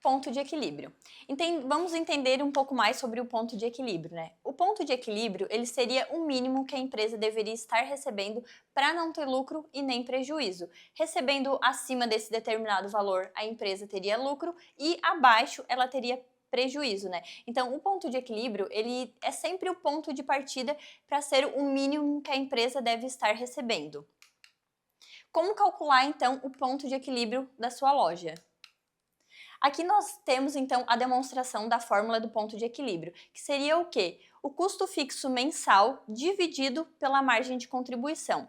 Ponto de equilíbrio. Vamos entender um pouco mais sobre o ponto de equilíbrio, né? O ponto de equilíbrio, ele seria o mínimo que a empresa deveria estar recebendo para não ter lucro e nem prejuízo. Recebendo acima desse determinado valor, a empresa teria lucro e abaixo ela teria prejuízo, né? Então, o ponto de equilíbrio, ele é sempre o ponto de partida para ser o mínimo que a empresa deve estar recebendo. Como calcular, então, o ponto de equilíbrio da sua loja? Aqui nós temos então a demonstração da fórmula do ponto de equilíbrio, que seria o quê? O custo fixo mensal dividido pela margem de contribuição.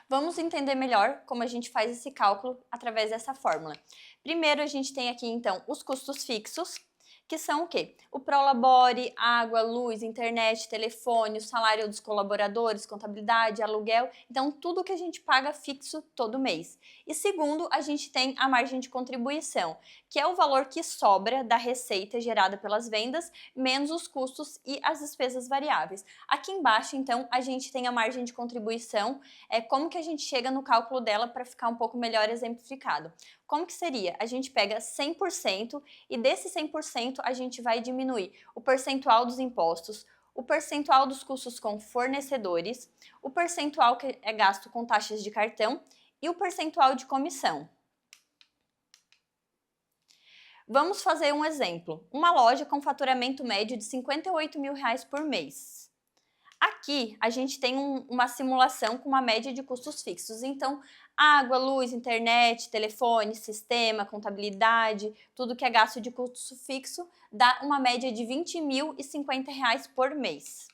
Vamos entender melhor como a gente faz esse cálculo através dessa fórmula. Primeiro a gente tem aqui então os custos fixos, que são o quê? O prolabore, água, luz, internet, telefone, o salário dos colaboradores, contabilidade, aluguel, então tudo que a gente paga fixo todo mês. E segundo, a gente tem a margem de contribuição, que é o valor que sobra da receita gerada pelas vendas, menos os custos e as despesas variáveis. Aqui embaixo, então, a gente tem a margem de contribuição, como que a gente chega no cálculo dela para ficar um pouco melhor exemplificado. Como que seria? A gente pega 100% e desse 100% a gente vai diminuir o percentual dos impostos, o percentual dos custos com fornecedores, o percentual que é gasto com taxas de cartão e o percentual de comissão. Vamos fazer um exemplo. Uma loja com faturamento médio de R$ 58 mil por mês. Aqui, a gente tem uma simulação com uma média de custos fixos. Então, água, luz, internet, telefone, sistema, contabilidade, tudo que é gasto de custo fixo, dá uma média de R$ 20.050 por mês.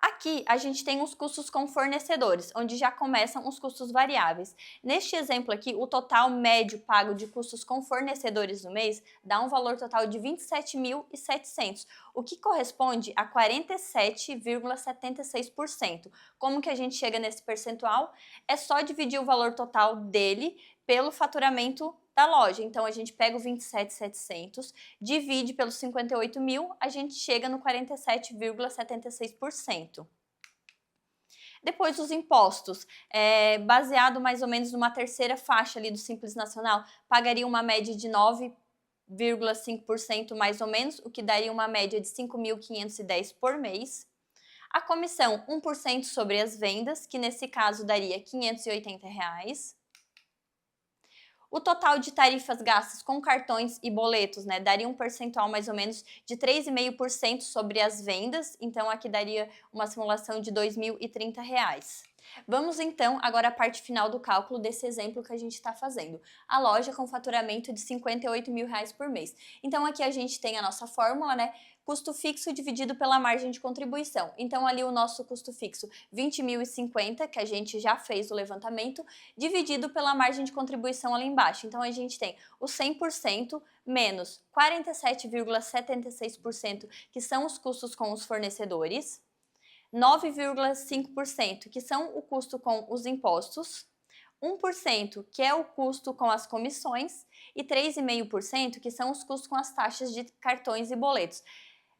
Aqui, a gente tem os custos com fornecedores, onde já começam os custos variáveis. Neste exemplo aqui, o total médio pago de custos com fornecedores no mês dá um valor total de R$ 27.700, o que corresponde a 47,76%. Como que a gente chega nesse percentual? É só dividir o valor total dele pelo faturamento da loja. Então, a gente pega o 27.700, divide pelos 58 mil, a gente chega no 47,76%. Depois, os impostos, baseado mais ou menos numa terceira faixa ali do Simples Nacional, pagaria uma média de 9,5% mais ou menos, o que daria uma média de R$ 5.510 por mês. A comissão, 1% sobre as vendas, que nesse caso daria R$ 580. O total de tarifas gastas com cartões e boletos, daria um percentual mais ou menos de 3,5% sobre as vendas, então aqui daria uma simulação de R$ 2.030. Vamos então agora à parte final do cálculo desse exemplo que a gente está fazendo. A loja com faturamento de R$ 58 mil por mês. Então aqui a gente tem a nossa fórmula, custo fixo dividido pela margem de contribuição. Então ali o nosso custo fixo, 20.050, que a gente já fez o levantamento, dividido pela margem de contribuição ali embaixo. Então a gente tem o 100% menos 47,76%, que são os custos com os fornecedores, 9,5%, que são o custo com os impostos, 1%, que é o custo com as comissões, e 3,5%, que são os custos com as taxas de cartões e boletos.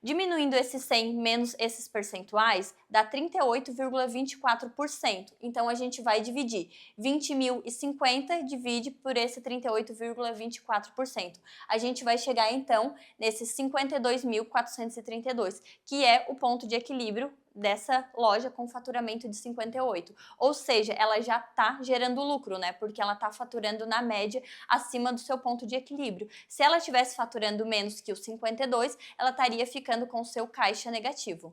Diminuindo esses 100 menos esses percentuais, dá 38,24%. Então, a gente vai dividir 20.050 divide por esse 38,24%. A gente vai chegar, então, nesses 52.432, que é o ponto de equilíbrio dessa loja com faturamento de 58. Ou seja, ela já está gerando lucro, porque ela está faturando na média acima do seu ponto de equilíbrio. Se ela estivesse faturando menos que os 52, ela estaria ficando com o seu caixa negativo.